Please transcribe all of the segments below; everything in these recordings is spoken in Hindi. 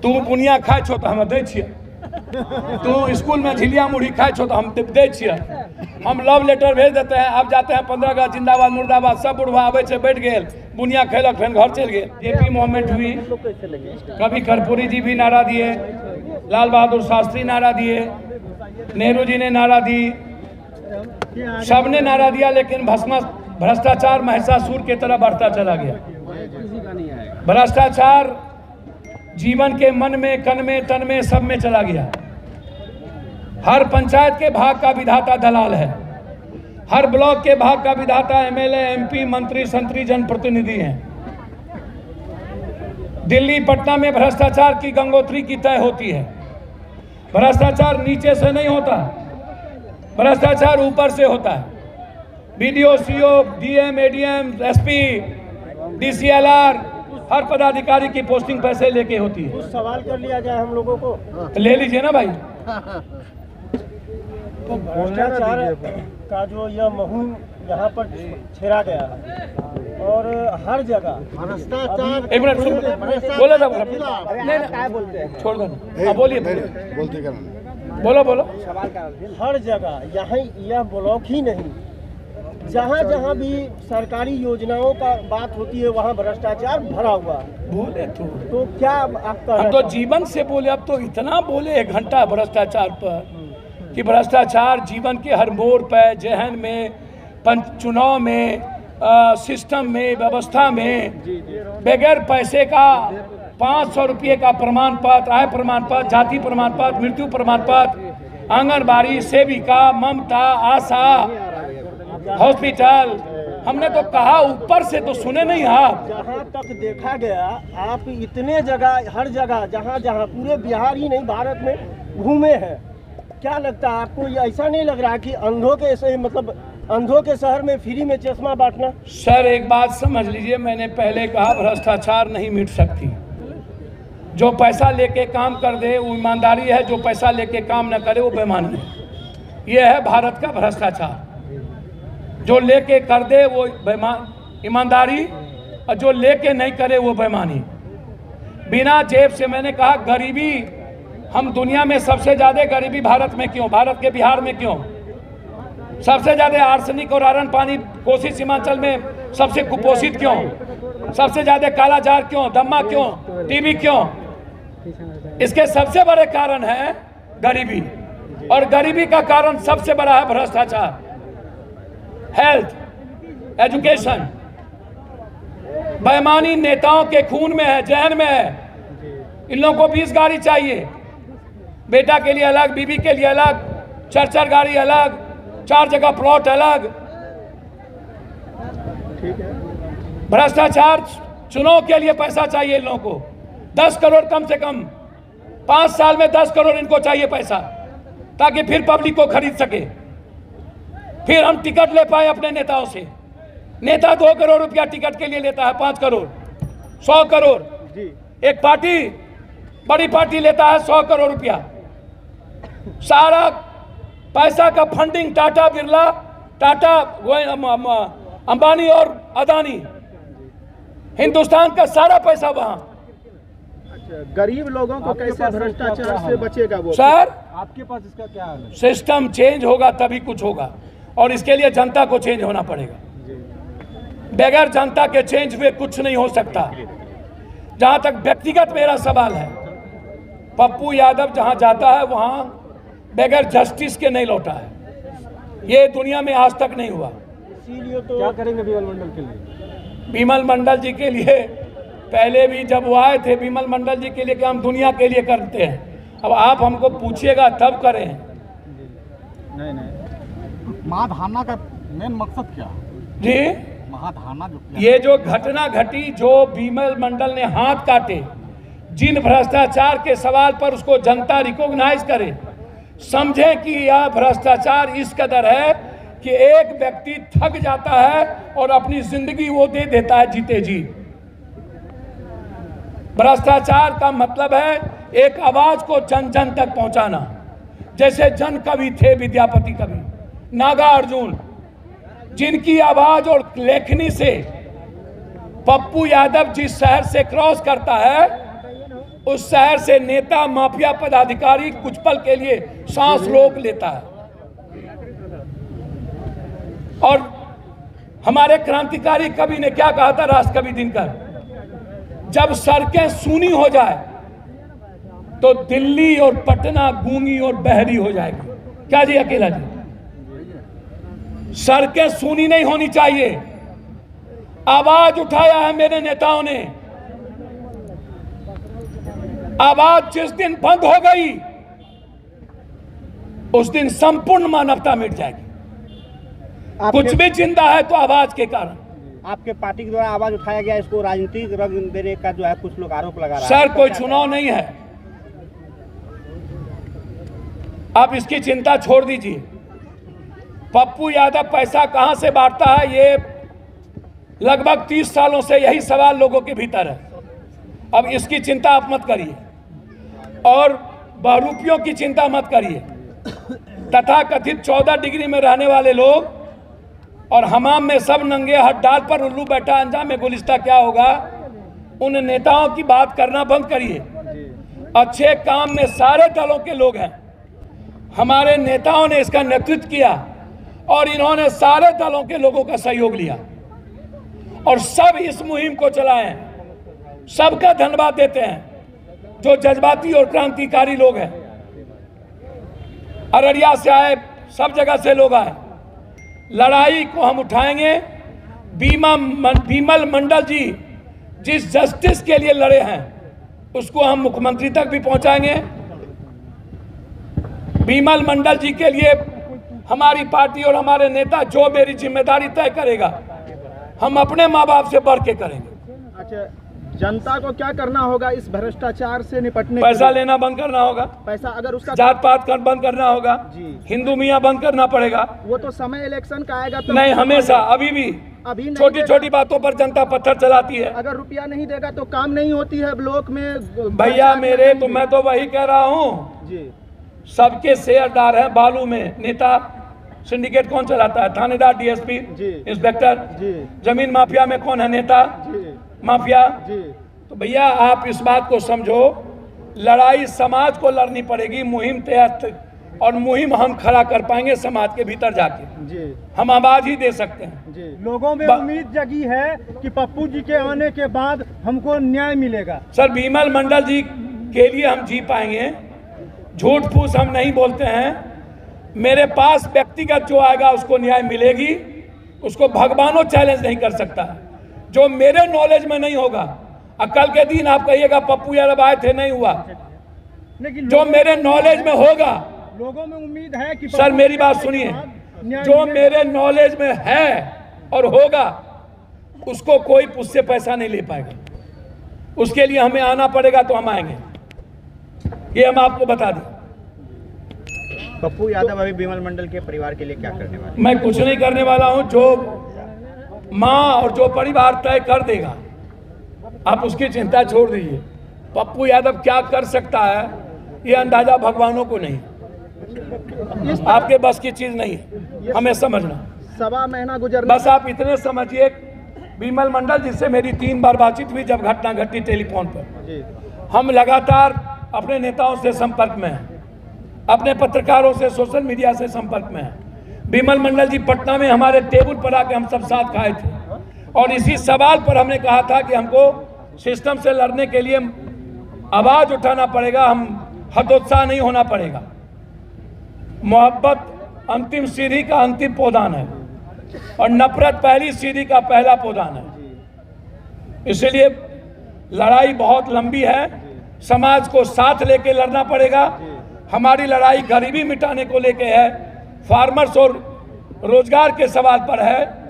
तू बुनिया खाए छो तो हम दे छिए, तू स्कूल में झिलिया मुढ़ी खाए छो तो हम दे छिए, हम लव लेटर भेज देते हैं। अब जाते हैं 15 अगस्त जिंदाबाद मुर्दाबाद, सब बुढ़वा आवे से बैठ गए, बुनिया खेलक फिर घर चल गए। जेपी मूवमेंट हुई, कभी कर्पूरी जी भी नारा दिए, लाल बहादुर शास्त्री नारा दिए, नेहरू जी ने नारा दी, सबने नारा दिया, लेकिन भ्रष्टाचार महिषासुर की तरह बढ़ता चला गया। भ्रष्टाचार जीवन के मन में, कन में, तन में, सब में चला गया। हर पंचायत के भाग का विधाता दलाल है, हर ब्लॉक के भाग का विधाता एमएलए, एमपी, मंत्री, संतरी, जनप्रतिनिधि हैं। दिल्ली, पटना में भ्रष्टाचार की गंगोत्री की तय होती है। भ्रष्टाचार नीचे से नहीं होता, भ्रष्टाचार ऊपर से होता है। BDO, CO, DM, ADM, SP, DCLR, हर पदाधिकारी की पोस्टिंग पैसे लेके होती है। कुछ सवाल कर लिया जाए हम लोगों को, तो ले लीजिए ना भाई। तो भ्रष्टाचार का जो यह मुहिम यहाँ पर छेड़ा गया है और हर जगह भ्रष्टाचार, एक मिनट बोलो ना, क्या बोलते हैं, छोड़ दो, बोलिए, बोलो बोलो। हर जगह यहाँ यह ब्लॉक ही नहीं, जहाँ जहाँ भी सरकारी योजनाओं का बात होती है वहाँ भ्रष्टाचार भरा हुआ है। बोले तो क्या आपका, अब तो जीवन से बोले, अब तो इतना बोले 1 घंटा भ्रष्टाचार पर कि भ्रष्टाचार जीवन के हर मोड़ पर, जहन में, चुनाव में, सिस्टम में, व्यवस्था में, बगैर पैसे का 500 रुपये का प्रमाण पत्र, आय प्रमाण पत्र, जाति प्रमाण पत्र, मृत्यु प्रमाण पत्र, आंगनबाड़ी सेविका, ममता, आशा, हॉस्पिटल, हमने तो कहा ऊपर से तो सुने नहीं आप। जहाँ तक देखा गया आप इतने जगह, हर जगह, जहाँ जहाँ पूरे बिहार ही नहीं भारत में घूमे हैं, क्या लगता है आपको, ये ऐसा नहीं लग रहा कि अंधों के ऐसे, मतलब अंधों के शहर में फ्री में चश्मा बांटना? सर एक बात समझ लीजिए, मैंने पहले कहा भ्रष्टाचार नहीं मिट सकती। जो पैसा लेके काम कर दे वो ईमानदारी है, जो पैसा लेके काम न करे वो बेईमानी है। ये है भारत का भ्रष्टाचार। जो लेके कर दे वो ईमानदारी, और जो लेके नहीं करे वो बेईमानी। बिना जेब से, मैंने कहा गरीबी, हम दुनिया में सबसे ज़्यादा गरीबी भारत में क्यों, भारत के बिहार में क्यों सबसे ज़्यादा आर्सेनिक और आयरन पानी, कोसी सीमांचल में सबसे कुपोषित क्यों, सबसे ज़्यादा कालाजार क्यों, दम्मा क्यों, टीबी क्यों? इसके सबसे बड़े कारण है गरीबी, और गरीबी का कारण सबसे बड़ा है भ्रष्टाचार। हेल्थ, एजुकेशन, बेईमानी नेताओं के खून में है, जहन में है। इन लोगों को 20 गाड़ी चाहिए, बेटा के लिए अलग, बीवी के लिए अलग, 4 गाड़ी अलग, 4 जगह प्लॉट अलग। भ्रष्टाचार, चुनाव के लिए पैसा चाहिए इन लोगों को, 10 करोड़ कम से कम, 5 साल में 10 करोड़ इनको चाहिए पैसा, ताकि फिर पब्लिक को खरीद सके, फिर हम टिकट ले पाए अपने नेताओं से। नेता 2 करोड़ रुपया टिकट के लिए लेता है, 5 करोड़, 100 करोड़। एक पार्टी, बड़ी पार्टी लेता है 100 करोड़ रुपया। सारा पैसा का फंडिंग टाटा बिरला, टाटा, अंबानी और अदानी, हिंदुस्तान का सारा पैसा वहां। गरीब लोगों को कैसे भ्रष्टाचार से बचेगा वो? सर आपके पास इसका क्या हाल है? सिस्टम चेंज होगा तभी कुछ होगा, और इसके लिए जनता को चेंज होना पड़ेगा। बगैर जनता के चेंज हुए कुछ नहीं हो सकता। जहां तक व्यक्तिगत मेरा सवाल है, पप्पू यादव जहां जाता है वहां बगैर जस्टिस के नहीं लौटा है। ये दुनिया में आज तक नहीं हुआ। इसीलिए तो क्या करेंगे विमल मंडल के लिए? विमल मंडल जी के लिए पहले भी जब वो आए थे, विमल मंडल जी के लिए कि हम दुनिया के लिए करते हैं। अब आप हमको पूछिएगा तब करें। नहीं, महाधारणा का मेन मकसद क्या जी? महाधारणा ये जो घटना घटी, जो विमल मंडल ने हाथ काटे, जिन भ्रष्टाचार के सवाल पर उसको जनता रिकॉग्नाइज करे, समझे कि यह भ्रष्टाचार इस कदर है कि एक व्यक्ति थक जाता है और अपनी जिंदगी वो दे देता है जीते जी। भ्रष्टाचार का मतलब है एक आवाज को जन जन तक पहुंचाना। जैसे जन कवि थे विद्यापति कवि, नागा अर्जुन, जिनकी आवाज और लेखनी से पप्पू यादव जिस शहर से क्रॉस करता है उस शहर से नेता माफिया पदाधिकारी कुछ पल के लिए सांस रोक लेता है। और हमारे क्रांतिकारी कवि ने क्या कहा था, राष्ट्रकवि दिनकर, जब सड़कें सूनी हो जाए तो दिल्ली और पटना गूंगी और बहरी हो जाएगी। क्या जी अकेला जी? सड़कें सूनी नहीं होनी चाहिए। आवाज उठाया है मेरे नेताओं ने। आवाज जिस दिन बंद हो गई उस दिन संपूर्ण मानवता मिट जाएगी। कुछ भी जिंदा है तो आवाज के कारण। आपके पार्टी के द्वारा आवाज उठाया गया, इसको राजनीतिक रंग देने का जो है कुछ लोग आरोप लगा रहा है। सर कोई चुनाव नहीं है, आप इसकी चिंता छोड़ दीजिए। पप्पू यादव पैसा कहां से बांटता है, ये लगभग 30 सालों से यही सवाल लोगों के भीतर है। अब इसकी चिंता आप मत करिए और बहरूपियों की चिंता मत करिए। तथा कथित 14 डिग्री में रहने वाले लोग और हमाम में सब नंगे हट डाल पर उल्लू बैठा अंजाम में गुलिस्ता क्या होगा, उन नेताओं की बात करना बंद करिए। अच्छे काम में सारे दलों के लोग हैं। हमारे नेताओं ने इसका नेतृत्व किया और इन्होंने सारे दलों के लोगों का सहयोग लिया और सब इस मुहिम को चलाएं। सबका धन्यवाद देते हैं जो जज्बाती और क्रांतिकारी लोग हैं। अररिया से आए, सब जगह से लोग आए। लड़ाई को हम उठाएंगे। बीमल मंडल जी जिस जस्टिस के लिए लड़े हैं उसको हम मुख्यमंत्री तक भी पहुंचाएंगे। बीमल मंडल जी के लिए हमारी पार्टी और हमारे नेता जो मेरी जिम्मेदारी तय करेगा हम अपने माँ बाप से बढ़ के करेंगे। अच्छा, जनता को क्या करना होगा इस भ्रष्टाचार से निपटने? पैसा लेना बंद करना होगा, पैसा अगर उसका जात पात कर बंद करना होगा जी, हिंदू मियाँ बंद करना पड़ेगा। वो तो समय इलेक्शन का आएगा तो नहीं, हमेशा अभी भी छोटी छोटी बातों पर जनता पत्थर चलाती है। अगर रुपया नहीं देगा तो काम नहीं होती है ब्लॉक में। भैया मेरे, तो मैं तो वही कह रहा हूँ जी, सबके शेयरदार हैं बालू में। नेता सिंडिकेट कौन चलाता है? थानेदार, डीएसपी, इंस्पेक्टर जी। जमीन माफिया में कौन है नेता? जी, माफिया जी। तो भैया आप इस बात को समझो, लड़ाई समाज को लड़नी पड़ेगी। मुहिम तैयार और मुहिम हम खड़ा कर पाएंगे समाज के भीतर जाके जी। हम आवाज ही दे सकते हैं जी। लोगों में उम्मीद जगी है कि पप्पू जी के आने के बाद हमको न्याय मिलेगा। सर बीमल मंडल जी के लिए हम जी पाएंगे। झूठ फूस हम नहीं बोलते हैं। मेरे पास व्यक्तिगत जो आएगा उसको न्याय मिलेगी। उसको भगवानों चैलेंज नहीं कर सकता। जो मेरे नॉलेज में नहीं होगा, कल के दिन आप कहिएगा पप्पू यादव आए थे, नहीं हुआ। लेकिन जो मेरे नॉलेज में होगा, लोगों में उम्मीद है कि सर मेरी बात सुनिए, जो मेरे नॉलेज में है और होगा उसको कोई उससे पैसा नहीं ले पाएगा। उसके लिए हमें आना पड़ेगा तो हम आएंगे, ये हम आपको बता दें। पप्पू यादव अभी बीमल मंडल के परिवार के लिए क्या करने वाले? मैं कुछ नहीं करने वाला हूं। जो माँ और जो परिवार तय कर देगा आप उसकी चिंता छोड़ दीजिए। पप्पू यादव क्या कर सकता है ये अंदाजा भगवानों को नहीं, आपके बस की चीज नहीं है, हमें समझना। 1.25 महीना गुजरने बस आप इतने समझिए, बीमल मंडल जिससे मेरी 3 बार बातचीत हुई जब घटना घटी टेलीफोन पर। हम लगातार अपने नेताओं से संपर्क में हैं, अपने पत्रकारों से, सोशल मीडिया से संपर्क में हैं। बीमल मंडल जी पटना में हमारे टेबल पर आके हम सब साथ खाए थे और इसी सवाल पर हमने कहा था कि हमको सिस्टम से लड़ने के लिए आवाज उठाना पड़ेगा, हम हतोत्साह नहीं होना पड़ेगा। मोहब्बत अंतिम सीढ़ी का अंतिम पौधान है और नफरत पहली सीढ़ी का पहला पौधान है। इसलिए लड़ाई बहुत लंबी है, समाज को साथ लेके लड़ना पड़ेगा। हमारी लड़ाई गरीबी मिटाने को लेके है, फार्मर्स और रोजगार के सवाल पर है।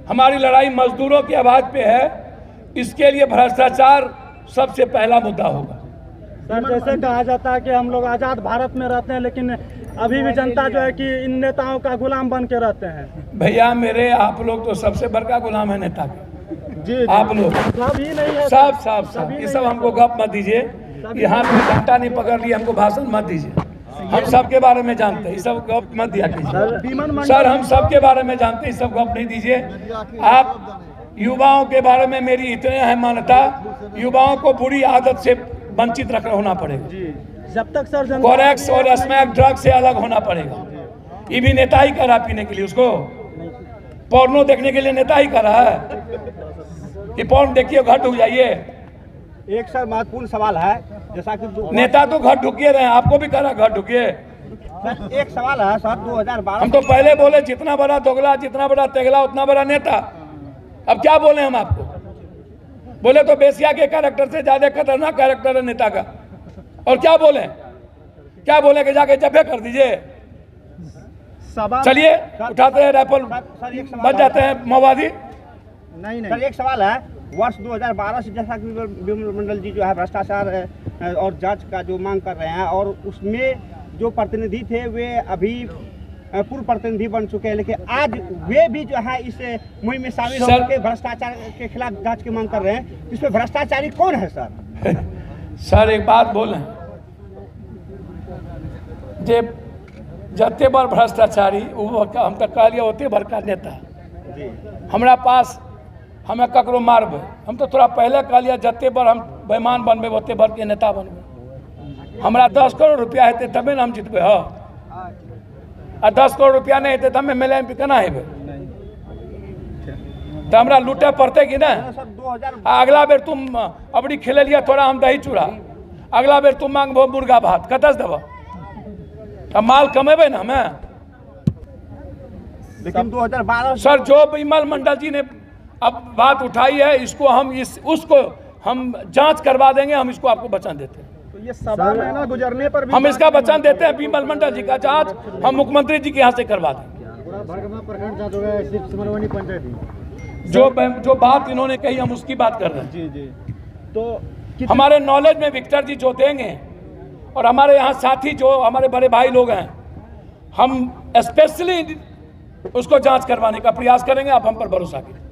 हमारी लड़ाई मजदूरों की आवाज पे है। इसके लिए भ्रष्टाचार सबसे पहला मुद्दा होगा। सर जैसे कहा जाता है कि हम लोग आजाद भारत में रहते हैं, लेकिन अभी भी जनता जो है कि इन नेताओं का गुलाम बन के रहते हैं। भैया मेरे, आप लोग तो सबसे बड़का गुलाम है नेता के। जी, आप लोग सब ही नहीं है, सब ये सब हमको गप मत दीजिए। यहाँ पे घंटा नहीं पकड़ लिया, हमको भाषण मत दीजिए। हम सब के बारे में जानते हैं, ये सब गप मत दिया कीजिए। सर हम सब के बारे में जानते हैं, ये सब गप नहीं दीजिए। आप युवाओं के बारे में मेरी इतने है मान्यता, युवाओं को बुरी आदत से वंचित रख होना पड़ेगा। जी जब तक सर जनता कोरेक्स और स्मैक ड्रग से अलग होना पड़ेगा। ये भी नेता ही कर रहा पीने के लिए, उसको पोर्नो देखने के लिए नेता ही कर रहा है कि पोर्न देखिए घर ढुक जाइए। एक सर महत्वपूर्ण सवाल है, जैसा कि नेता तो घर ढुकिए रहे हैं, आपको भी करा घर ढुकिए। सर एक सवाल है सर, 2012 हम तो पहले बोले जितना बड़ा दोगला, जितना बड़ा तेगला, उतना बड़ा नेता। अब क्या बोले हम आपको? बोले तो बेसिया के कैरेक्टर से ज्यादा खतरनाक कैरेक्टर है नेता का। और क्या बोले? क्या बोले कि जाके जब्बे कर दीजिए। सभा चलिए उठाते हैं राइफल, सर एक सवाल बच जाते हैं माओवादी। नहीं सर एक सवाल है, वर्ष 2012 से जैसा कि विमल मंडल जी जो है भ्रष्टाचार और जांच का जो मांग कर रहे हैं, और उसमें जो प्रतिनिधि थे वे अभी पूर्व प्रतिनिधि बन चुके हैं, लेकिन आज वे भी जो है इस मुहिम में शामिल सर- होकर भ्रष्टाचार के खिलाफ जांच की मांग कर रहे हैं। इसमें भ्रष्टाचारी कौन है सर? सर एक बात बोलें, जे जते बार भ्रष्टाचारी हम तक कह लिया होते भर का नेता हमरा पास हमें ककरो मारबे, हम तो थोड़ा पहले कह लिया जते बार हम बेईमान बनबे ओते भर के नेता बनबे। हमरा 10 करोड़ रुपया हेते तबे ना हम जीतबे। हाँ, आ 10 करोड़ रुपया नहीं हेते तब एमएलए एमपी केना हेबे? तो हमरा लूटे पड़ते कि ना? सर 2000 अगला बेर तुम अबड़ी खेले लिया थोड़ा हम दही चूड़ा, अगला बेर तुम मांगबो मुर्गा भात, कतस देबो? अब माल कमेबे ना हमें। लेकिन 2012 सर जो विमल मंडल जी ने अब बात उठाई है, इसको हम उसको हम जांच करवा देंगे। हम इसको आपको वचन देते हैं, तो ये सभा महीना गुजरने पर भी हम इसका वचन देते हैं। विमल मंडल जी का जांच हम मुख्यमंत्री जी के यहाँ से करवा देंगे। जो बात इन्होंने कही हम उसकी बात कर रहे हैं। जी जी तो हमारे नॉलेज में विक्टर जी जो देंगे, और हमारे यहाँ साथी जो हमारे बड़े भाई लोग हैं, हम स्पेशली उसको जांच करवाने का प्रयास करेंगे। आप हम पर भरोसा कीजिए।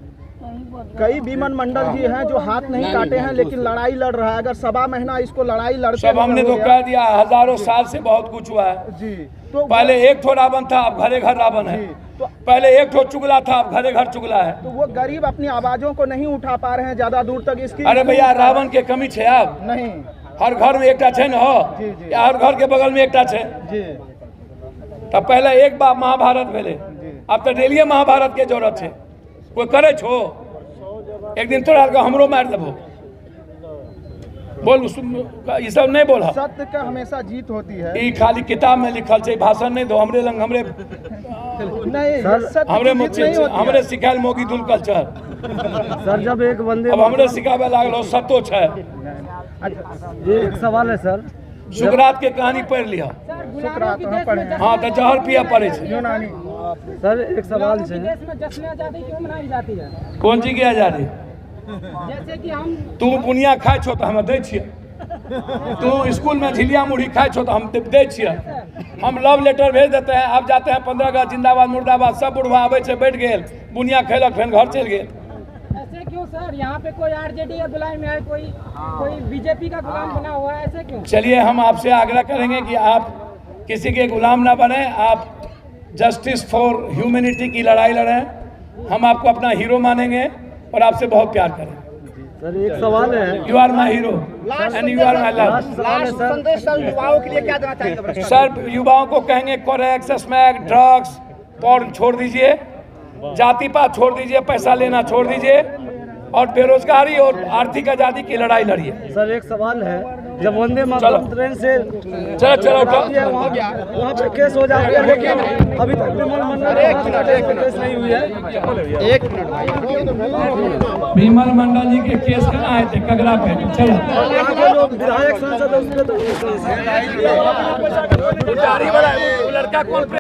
कई विमल मंडल जी हैं जो हाथ नहीं काटे हैं लेकिन लड़ाई लड़ रहा है। अगर सभा महीना इसको लड़ाई लड़ते सब हमने तो कह दिया, हजारों साल से बहुत कुछ हुआ है। जी तो पहले एक ठो रावण था, अब घरे घर रावण है। तो पहले एक ठो चुगला था, अब घरे घर चुगला है। तो वो गरीब अपनी आवाजों को नहीं उठा पा रहे हैं ज्यादा दूर तक। इसकी अरे भैया रावण के कमी है अब? नहीं हर घर में एकटा है न हो, जी, जी। या हर घर के बगल में एकटा है? जी तब पहले एक बार महाभारत भेले, अब तो डेली महाभारत के जरूरत है। कोई करे छो? एक दिन तोरा के हमरो मार देबो। बोल ये सब नहीं बोला। सत्य का हमेशा जीत होती है। ई खाली किताब में लिखल छै, भाषण नहीं दो। हमरे लंग हमरे नहीं सत्य हमरे की जीत नहीं होती है। हमरे सिखायल मोगी दुल कल्चर। सर जब एक बंदे अब हमरे सिखावे लागलो सत्तो छै। ये एक सवाल है सर, सुकरात के कहानी पढ़ लिया। सुकरात हम पढ़े हैं। हाँ तो जहर पिया पड़े छै। यूनानी सर एक सवाल है, देश में जश्न आजादी क्यों मनाई जाती है? कौन चीज के आजादी? जैसे कि हम तू बुनिया खाए छो तो हम दे छियै। तू स्कूल में झिलिया मुढ़ी खाए छो तो हम दे छियै। हम लव लेटर भेज देते हैं, आप जाते हैं 15 अगस्त जिंदाबाद मुर्दाबाद, सब बुढ़वा आवे छै, बैठ गेल, बुनिया खेलक, फिर घर चल गेल। ऐसे क्यों सर? यहाँ पे कोई आरजेडी का गुलाम है, कोई बीजेपी का गुलाम बना हुआ है, ऐसे क्यों? चलिए हम आपसे आग्रह करेंगे कि आप किसी के गुलाम ना बने, आप जस्टिस फॉर ह्यूमैनिटी की लड़ाई लड़ें। हम आपको अपना हीरो मानेंगे और आपसे बहुत प्यार करेंगे। सर एक सवाल है, you are my hero and you are my love. Last संदेश सर युवाओं के लिए क्या देना चाहेंगे? सर युवाओं को कहेंगे कोरेक्स, स्मैक, ड्रग्स, पोर्न छोड़ दीजिए, जाति पात छोड़ दीजिए, पैसा लेना छोड़ दीजिए, और बेरोजगारी और आर्थिक आजादी की लड़ाई लड़िए। सर एक सवाल है, जब वंदे चलो। मातरम ट्रेन से चलो उठो। वहाँ पे केस हो जाती है, लेकिन अभी तक विमल मंडल केस नहीं हुई है। विमल मंडल जी के केस कहाँ आए थे? कगरा पे। चलो यहाँ के जो विधायक सांसद है उसके तो लड़का कौन